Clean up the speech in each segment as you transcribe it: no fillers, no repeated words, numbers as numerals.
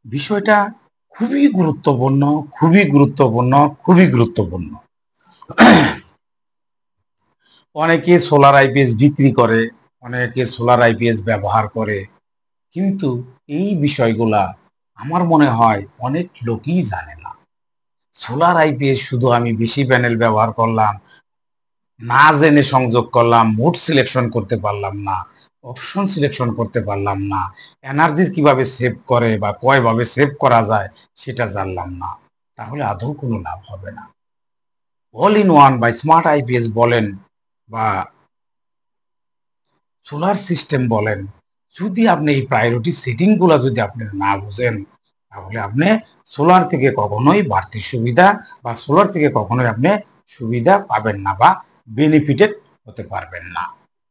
বিষয়টা খুবই গুরুত্বপূর্ণ, খুবই গুরুত্বপূর্ণ, খুবই গুরুত্বপূর্ণ। অনেকে সোলার আইপিএস বিক্রি করে, অনেকে সোলার আইপিএস ব্যবহার করে, কিন্তু এই বিষয়গুলা আমার মনে হয় অনেক লোকই জানে না। সোলার আইপিএস শুধু আমি বেশি প্যানেল ব্যবহার করলাম, না জেনে সংযোগ করলাম, মোড সিলেকশন করতে পারলাম না, অপশন সিলেকশন করতে পারলাম না, এনার্জি কিভাবে সেভ করে বা কয়ভাবে সেভ করা যায় সেটা জানলাম না, তাহলে আদৌ কোনো লাভ হবে না। অল ইন ওয়ান বা স্মার্ট আইপিএস বলেন বা সোলার সিস্টেম বলেন, যদি আপনি এই প্রায়োরিটি সেটিং গুলা যদি আপনি না বুঝেন, তাহলে আপনি সোলার থেকে কখনোই বাড়তি সুবিধা বা সোলার থেকে কখনোই আপনি সুবিধা পাবেন না বা বেনিফিটেড হতে পারবেন না।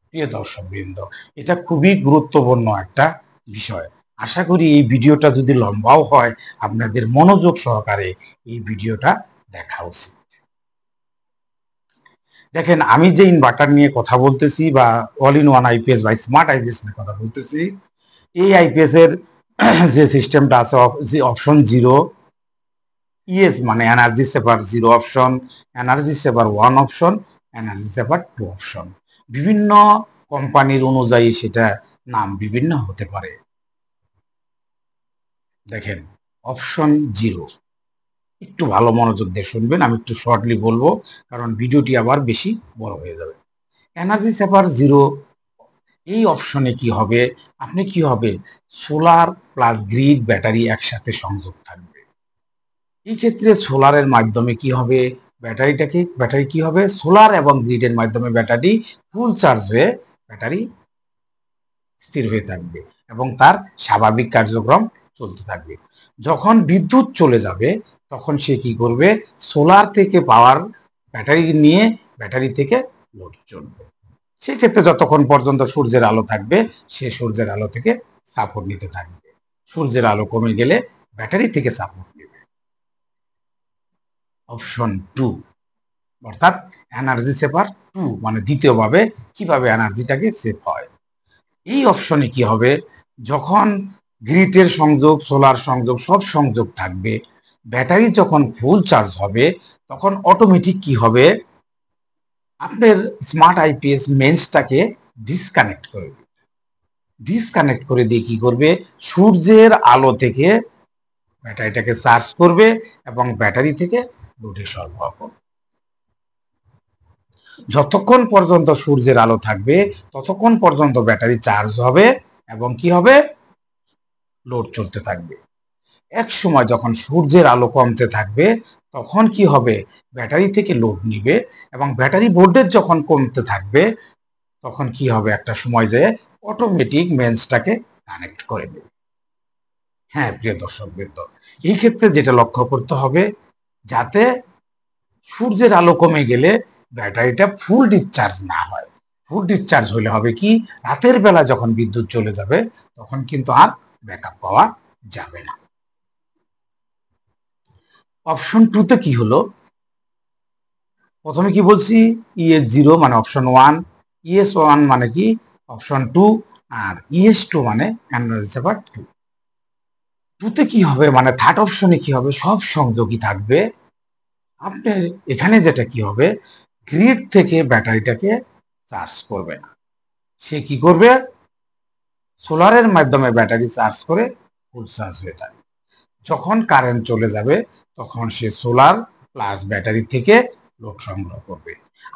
প্রিয় দর্শক বৃন্দ, এটা খুবই গুরুত্বপূর্ণ একটা বিষয়। আশা করি এই ভিডিওটা যদি লম্বাও হয়, আপনাদের মনোযোগ সহকারে এই ভিডিওটা দেখা উচিত। দেখেন, আমি যে ইনভার্টার নিয়ে কথা বলতেছি বা অল ইন ওয়ান আইপিএস বা স্মার্ট আইপিএস নিয়ে কথা বলতেছি, এই আইপিএস এর যে সিস্টেমটা আছে, যে অপশন জিরো, ইএস মানে energy saver zero option, energy saver one option, energy saver two option, বিভিন্ন কোম্পানির অনুযায়ী সেটা নাম বিভিন্ন হতে পারে। দেখেন, অপশন জিরো, একটু ভালো মনোযোগ দিয়ে শুনবেন, আমি একটু শর্টলি বলবো কারণ ভিডিওটি আবার বেশি বড় হয়ে যাবে। এনার্জি সেভার জিরো, এই অপশনে কি হবে, আপনি কি হবে, সোলার প্লাস গ্রিড ব্যাটারি একসাথে সংযোগ থাকবে। এই ক্ষেত্রে সোলারের মাধ্যমে কি হবে, ব্যাটারি কি হবে, সোলার এবং গ্রিডের মাধ্যমে ব্যাটারি ফুল চার্জ হয়ে ব্যাটারি স্থির হয়ে থাকবে এবং তার স্বাভাবিক কার্যক্রম চলতে থাকবে। যখন বিদ্যুৎ চলে যাবে তখন সে কি করবে, সোলার থেকে পাওয়ার ব্যাটারি নিয়ে ব্যাটারি থেকে লোড চলবে। সেক্ষেত্রে যতক্ষণ পর্যন্ত সূর্যের আলো থাকবে সে সূর্যের আলো থেকে সাপোর্ট নিতে থাকবে, সূর্যের আলো কমে গেলে ব্যাটারি থেকে সাপোর্ট নেবে। অপশন টু, অর্থাৎ এনার্জি সেভার টু মানে দ্বিতীয়ভাবে কিভাবে এনার্জিটাকে সেভ হয়। এই অপশনে কি হবে, যখন গ্রিডের সংযোগ, সোলার সংযোগ সব সংযোগ থাকবে, ব্যাটারি যখন ফুল চার্জ হবে তখন অটোমেটিক কি হবে, আপনার স্মার্ট আইপিএস মেন্সটাকে ডিসকানেক্ট করে দিবে। ডিসকানেক্ট করে দিয়ে কি করবে, সূর্যের আলো থেকে ব্যাটারিটাকে চার্জ করবে এবং ব্যাটারি থেকে লোডে সরবরাহ করবে। যতক্ষণ পর্যন্ত সূর্যের আলো থাকবে ততক্ষণ পর্যন্ত ব্যাটারি চার্জ হবে এবং কি হবে, লোড চলতে থাকবে। এক সময় যখন সূর্যের আলো কমতে থাকবে তখন কি হবে, ব্যাটারি থেকে লোড নিবে এবং ব্যাটারি ভোল্টেজ যখন কমতে থাকবে তখন কি হবে, একটা সময় যে অটোমেটিক মেন্সটাকে কানেক্ট করে দেবে। হ্যাঁ প্রিয় দর্শক বৃন্দ, এই ক্ষেত্রে যেটা লক্ষ্য করতে হবে, যাতে সূর্যের আলো কমে গেলে ব্যাটারিটা ফুল ডিসচার্জ না হয়। ফুল ডিসচার্জ হলে হবে কি, রাতের বেলা যখন বিদ্যুৎ চলে যাবে তখন কিন্তু আর ব্যাকআপ পাওয়া যাবে না। অপশন টু তে কি হলো, প্রথমে কি বলছি, ইএস জিরো মানে অপশন ওয়ান, ইএস ওয়ান মানে কি অপশন টু, আর ইএস টু মানে এনার্জি সেভার টু। টুতে কি হবে, মানে থার্ড অপশনে কি হবে, সব সংযোগই থাকবে। আপনি এখানে যেটা কি হবে, গ্রিড থেকে ব্যাটারিটাকে চার্জ করবে না, সে কি করবে, সোলারের মাধ্যমে ব্যাটারি চার্জ করে ফুল চার্জ হয়ে থাকবে। যখন কারেন্ট চলে যাবে তখন সে সোলার প্লাস ব্যাটারি থেকে লোড সংগ্রহ করবে।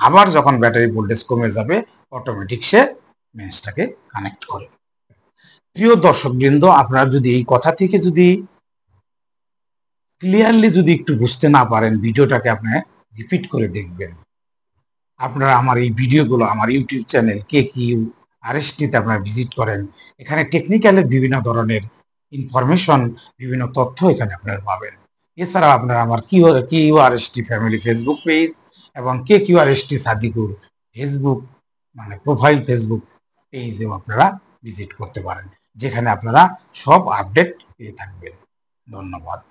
আবার যখন ব্যাটারি ভোল্টেজ কমে যাবে অটোমেটিক সে মেন্সটাকে কানেক্ট করে। প্রিয় দর্শকবৃন্দ, আপনারা যদি এই কথা থেকে যদি ক্লিয়ারলি যদি একটু বুঝতে না পারেন, ভিডিওটাকে আপনি রিপিট করে দেখবেন। আপনারা আমার এই ভিডিওগুলো আমার ইউটিউব চ্যানেল KQ RST-তে আপনারা ভিজিট করেন, এখানে টেকনিক্যালের বিভিন্ন ধরনের ইনফরমেশন, বিভিন্ন তথ্য এখানে আপনারা পাবেন। এছাড়া আপনারা আমার QRST ফ্যামিলি ফেসবুক পেজ এবং KQRST সাদিকুর ফেসবুক মানে প্রোফাইল ফেসবুক পেজেও আপনারা ভিজিট করতে পারেন, যেখানে আপনারা সব আপডেট পেয়ে থাকবেন। ধন্যবাদ।